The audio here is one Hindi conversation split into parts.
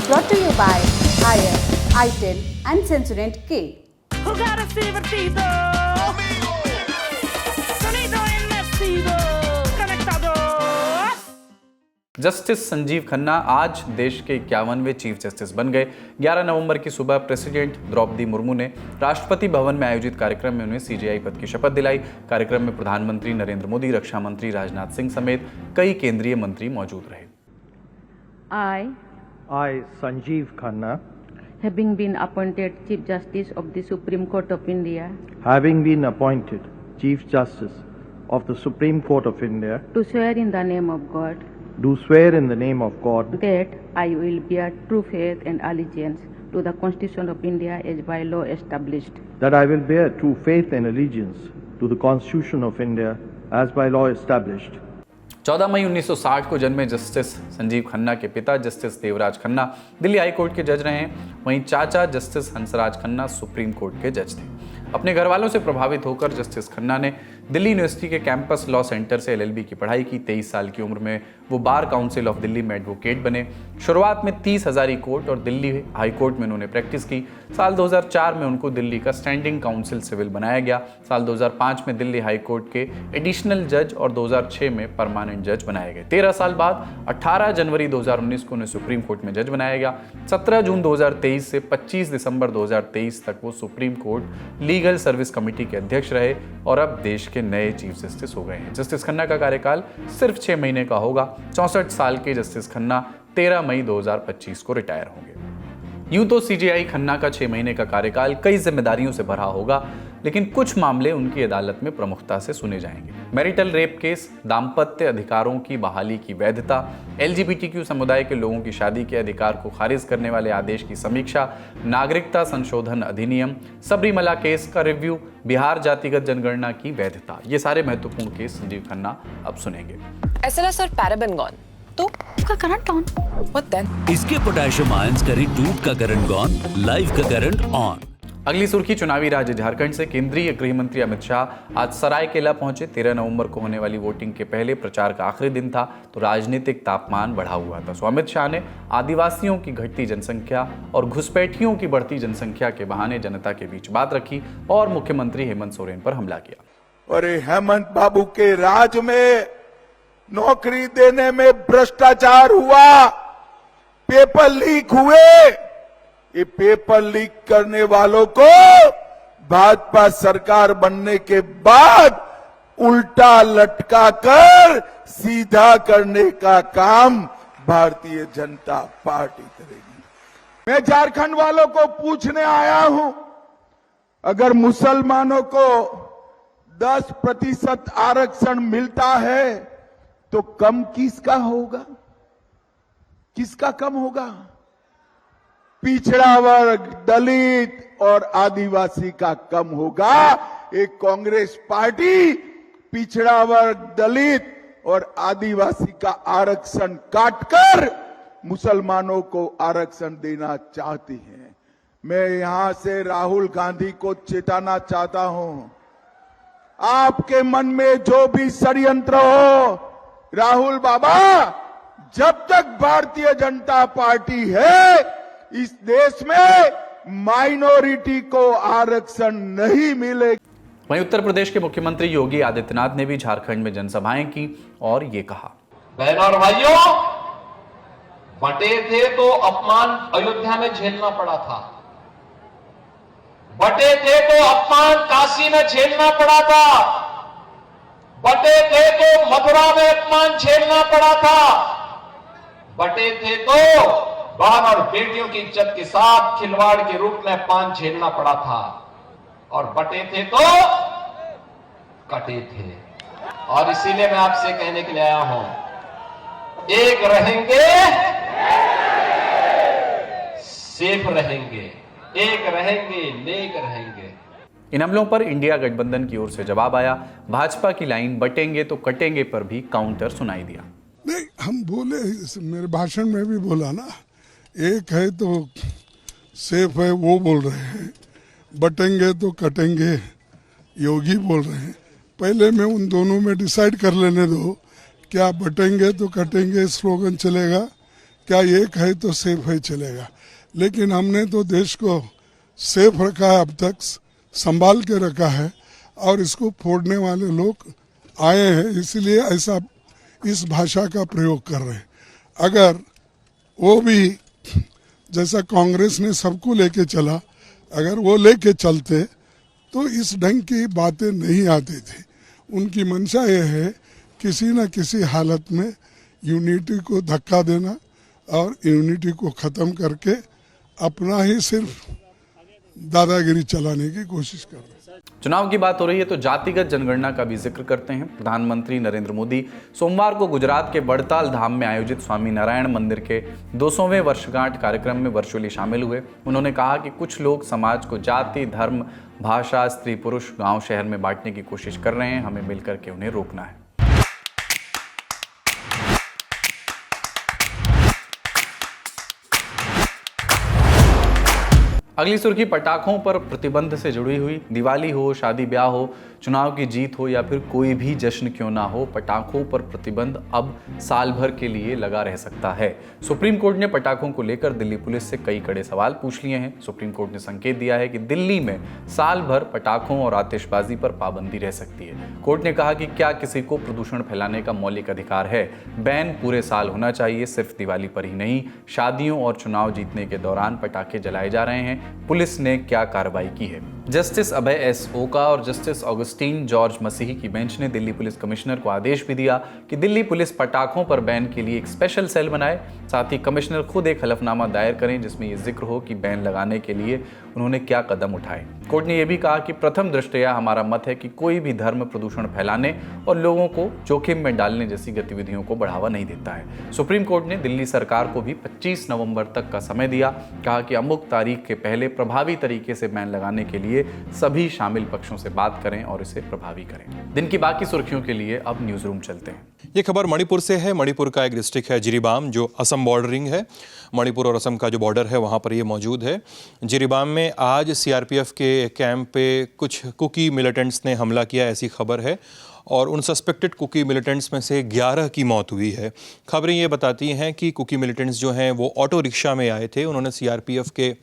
Brought to you by Haier, itel and Sensorant K. Who got us divertido? Sonido enmestido, conectados. Justice Sanjeev Khanna आज देश के 51वें चीफ जस्टिस बन गए। 11 नवंबर की सुबह प्रेसिडेंट द्रौपदी मुर्मू ने राष्ट्रपति भवन में आयोजित कार्यक्रम में उन्हें सीजेआई पद की शपथ दिलाई। कार्यक्रम में प्रधानमंत्री नरेंद्र मोदी, रक्षा मंत्री राजनाथ सिंह समेत कई केंद्रीय मंत्री मौजूद रहे। I, Sanjeev Khanna, having been appointed Chief Justice of the Supreme Court of India, having been appointed Chief Justice of the Supreme Court of India, do swear in the name of God do swear in the name of God that I will bear true faith and allegiance to the Constitution of India as by law established, that I will bear true faith and allegiance to the Constitution of India as by law established. 14 मई 1960 को जन्मे जस्टिस संजीव खन्ना के पिता justice Devraj Khanna Delhi high court के जज रहे हैं। वहीं चाचा justice Hansraj Khanna supreme court के जज थे। अपने घर वालों से प्रभावित होकर जस्टिस खन्ना ने दिल्ली यूनिवर्सिटी के कैंपस लॉ सेंटर से एलएलबी की पढ़ाई की। 23 साल की उम्र में वो बार काउंसिल ऑफ दिल्ली में एडवोकेट बने। शुरुआत में 30 हजारी कोर्ट और दिल्ली हाई कोर्ट में उन्होंने प्रैक्टिस की। साल 2004 में उनको दिल्ली का स्टैंडिंग काउंसिल सिविल बनाया गया। साल 2005 में दिल्ली हाई कोर्ट के एडिशनल जज और 2006 में परमानेंट जज बनाए गए। 13 साल बाद 18 जनवरी 2019 को उन्हें सुप्रीम कोर्ट में जज बनाया गया। 17 जून 2023 से 25 दिसंबर 2023 तक वो supreme court legal service committee के अध्यक्ष रहे और अब देश के नए चीफ जस्टिस हो गए हैं। जस्टिस खन्ना का कार्यकाल सिर्फ 6 महीने का होगा। 64 साल के जस्टिस खन्ना 13 मई 2025 को रिटायर होंगे। यूं तो सीजेआई खन्ना का 6 महीने का कार्यकाल कई जिम्मेदारियों से भरा होगा, लेकिन कुछ मामले उनकी अदालत में प्रमुखता से सुने जाएंगे। मैरिटल रेप केस, दाम्पत्य अधिकारों की बहाली की वैधता, एलजीबीटीक्यू समुदाय के लोगों की शादी के अधिकार को खारिज करने वाले आदेश की समीक्षा, नागरिकता संशोधन अधिनियम, सबरीमला केस का रिव्यू, बिहार जातिगत जनगणना की वैधता, ये सारे महत्वपूर्ण केस संजीव खन्ना अब सुनेंगे। SLS और पैराबेन गॉन तो उसका करंट ऑन। What then? इसके पोटेशियम आयंस का टूट का करंट गॉन, लाइव का करंट ऑन। अगली सुर्खी चुनावी राज्य झारखंड से। केंद्रीय गृह मंत्री अमित शाह आज सरायकेला पहुंचे। 13 नवंबर को होने वाली वोटिंग के पहले प्रचार का आखिरी दिन था तो राजनीतिक तापमान बढ़ा हुआ था। अमित शाह ने आदिवासियों की घटती जनसंख्या और घुसपैठियों की बढ़ती जनसंख्या के बहाने जनता के बीच बात रखी और मुख्यमंत्री हेमंत सोरेन पर हमला किया। और हेमंत बाबू के राज में नौकरी देने में भ्रष्टाचार हुआ, पेपर लीक हुए। ये पेपर लीक करने वालों को भाजपा सरकार बनने के बाद उल्टा लटका कर सीधा करने का काम भारतीय जनता पार्टी करेगी। मैं झारखंड वालों को पूछने आया हूं, अगर मुसलमानों को 10% आरक्षण मिलता है तो कम किसका होगा? किसका कम होगा? पिछड़ा वर्ग, दलित और आदिवासी का कम होगा। एक कांग्रेस पार्टी पिछड़ा वर्ग, दलित और आदिवासी का आरक्षण काटकर मुसलमानों को आरक्षण देना चाहती है। मैं यहां से राहुल गांधी को चेताना चाहता हूं, आपके मन में जो भी षड्यंत्र हो, राहुल बाबा, जब तक भारतीय जनता पार्टी है इस देश में माइनॉरिटी को आरक्षण नहीं मिलेगा। वहीं उत्तर प्रदेश के मुख्यमंत्री योगी आदित्यनाथ ने भी झारखंड में जनसभाएं की और ये कहा, बहनों और भाइयों, बटे थे तो अपमान अयोध्या में झेलना पड़ा था, बटे थे तो अपमान काशी में झेलना पड़ा था, बटे थे तो मथुरा में अपमान झेलना पड़ा था, बटे थे तो बहन और बेटियों की इज्जत के साथ खिलवाड़ के रूप में अपमान झेलना पड़ा था, और बटे थे तो कटे थे। और इसीलिए मैं आपसे कहने के लिए आया हूं, एक रहेंगे सेफ रहेंगे, एक रहेंगे नेक रहेंगे। इन हमलों पर इंडिया गठबंधन की ओर से जवाब आया। भाजपा की लाइन बटेंगे तो कटेंगे पर भी काउंटर सुनाई दिया। नहीं, हम बोले, मेरे भाषण में भी बोला ना, एक है तो सेफ है वो बोल रहे हैं, बटेंगे तो कटेंगे योगी बोल रहे हैं। पहले मैं उन दोनों में डिसाइड कर लेने दो, क्या बटेंगे तो कटेंगे स्लोगन चलेगा क्या एक है तो सेफ है चलेगा, लेकिन हमने तो देश को सेफ रखा है, अब तक संभाल के रखा है, और इसको फोड़ने वाले लोग आए हैं, इसलिए ऐसा इस भाषा का प्रयोग कर रहे हैं। अगर वो भी जैसा कांग्रेस ने सबको लेके चला, अगर वो लेके चलते तो इस ढंग की बातें नहीं आती थी। उनकी मंशा ये है किसी न किसी हालत में यूनिटी को धक्का देना और यूनिटी को ख़त्म करके अपना ही सिर्फ दादागिरी चलाने की कोशिश कर रहे हैं। चुनाव की बात हो रही है तो जातिगत जनगणना का भी जिक्र करते हैं। प्रधानमंत्री नरेंद्र मोदी सोमवार को गुजरात के बड़ताल धाम में आयोजित स्वामी नारायण मंदिर के 200वें वर्षगांठ कार्यक्रम में वर्चुअली शामिल हुए। उन्होंने कहा कि कुछ लोग समाज को जाति, धर्म, भाषा, स्त्री पुरुष, गांव शहर में बांटने की कोशिश कर रहे हैं। हमें मिलकर के उन्हें रोकना है। अगली सुर्खी पटाखों पर प्रतिबंध से जुड़ी हुई। दिवाली हो, शादी ब्याह हो, चुनाव की जीत हो या फिर कोई भी जश्न क्यों ना हो, पटाखों पर प्रतिबंध अब साल भर के लिए लगा रह सकता है। सुप्रीम कोर्ट ने पटाखों को लेकर दिल्ली पुलिस से कई कड़े सवाल पूछ लिए हैं। सुप्रीम कोर्ट ने संकेत दिया है कि दिल्ली में साल भर पटाखों और आतिशबाजी पर पाबंदी रह सकती है। कोर्ट ने कहा कि क्या किसी को प्रदूषण फैलाने का मौलिक अधिकार है। बैन पूरे साल होना चाहिए, सिर्फ दिवाली पर ही नहीं। शादियों और चुनाव जीतने के दौरान पटाखे जलाए जा रहे हैं। पुलिस ने क्या कार्रवाई की है। जस्टिस अभय एस ओका और जस्टिस ऑगस्टीन जॉर्ज मसीही की बेंच ने दिल्ली पुलिस कमिश्नर को आदेश भी दिया कि दिल्ली पुलिस पटाखों पर बैन के लिए एक स्पेशल सेल बनाए। साथ ही कमिश्नर खुद एक हलफनामा दायर करें जिसमें यह जिक्र हो कि बैन लगाने के लिए उन्होंने क्या कदम उठाए। कोर्ट ने यह भी कहा कि प्रथम दृष्टया हमारा मत है कि कोई भी धर्म प्रदूषण फैलाने और लोगों को जोखिम में डालने जैसी गतिविधियों को बढ़ावा नहीं देता है। सुप्रीम कोर्ट ने दिल्ली सरकार को भी 25 नवंबर तक का समय दिया। कहा कि अमुक तारीख के पहले प्रभावी तरीके से बैन लगाने के लिए सभी शामिल पक्षों से बात करें और इसे प्रभावी करें। दिन की बाकी सुर्खियों के लिए अब न्यूज रूम चलते हैं। ये खबर मणिपुर से है। मणिपुर का एक डिस्ट्रिक्ट है जिरीबाम, जो असम बॉर्डरिंग है। मणिपुर और असम का जो बॉर्डर है वहाँ पर ये मौजूद है। जिरीबाम में आज सीआरपीएफ के कैंप पे कुछ कुकी मिलिटेंट्स ने हमला किया, ऐसी खबर है। और उन सस्पेक्टेड कुकी मिलिटेंट्स में से 11 की मौत हुई है। खबरें ये बताती हैं कि कुकी मिलिटेंट्स जो हैं वो ऑटो रिक्शा में आए थे। उन्होंने सीआरपीएफ के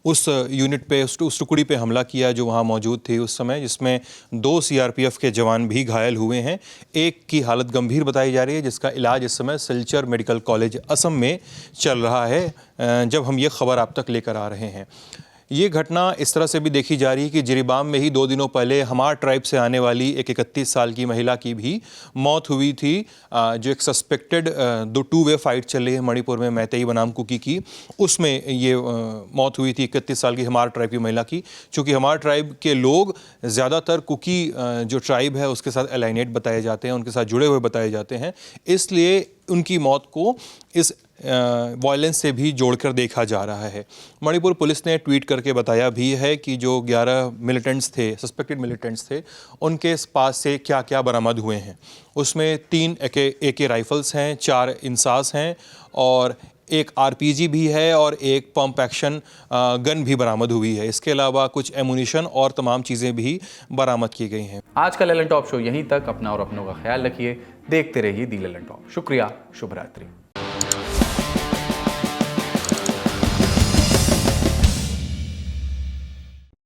उस यूनिट पे, उस टुकड़ी पे हमला किया जो वहाँ मौजूद थी उस समय, जिसमें 2 सीआरपीएफ के जवान भी घायल हुए हैं। एक की हालत गंभीर बताई जा रही है, जिसका इलाज इस समय सिलचर मेडिकल कॉलेज असम में चल रहा है जब हम ये खबर आप तक लेकर आ रहे हैं। ये घटना इस तरह से भी देखी जा रही है कि जिरीबाम में ही 2 दिनों पहले हमार ट्राइब से आने वाली एक 31 साल की महिला की भी मौत हुई थी। जो एक सस्पेक्टेड 2 वे फाइट चल रही है मणिपुर में मैतेई बनाम कुकी की, उसमें ये मौत हुई थी 31 साल की हमार ट्राइब की महिला की। चूँकि हमार ट्राइब के लोग ज़्यादातर कुकी जो ट्राइब है उसके साथ अलाइनेट बताए जाते हैं, उनके साथ जुड़े हुए बताए जाते हैं, इसलिए उनकी मौत को इस वायलेंस से भी जोड़कर देखा जा रहा है। मणिपुर पुलिस ने ट्वीट करके बताया भी है कि जो 11 मिलिटेंट्स थे, सस्पेक्टेड मिलिटेंट्स थे, उनके पास से क्या क्या बरामद हुए हैं। उसमें 3 AK राइफल्स हैं, 4 इंसास हैं और एक RPG भी है और एक पंप एक्शन गन भी बरामद हुई है। इसके अलावा कुछ एमुनिशन और तमाम चीज़ें भी बरामद की गई हैं। आज का ललन टॉप शो यहीं तक। अपना और अपनों का ख्याल रखिए। देखते रहिए दी ललन टॉप। शुक्रिया। शुभ रात्रि।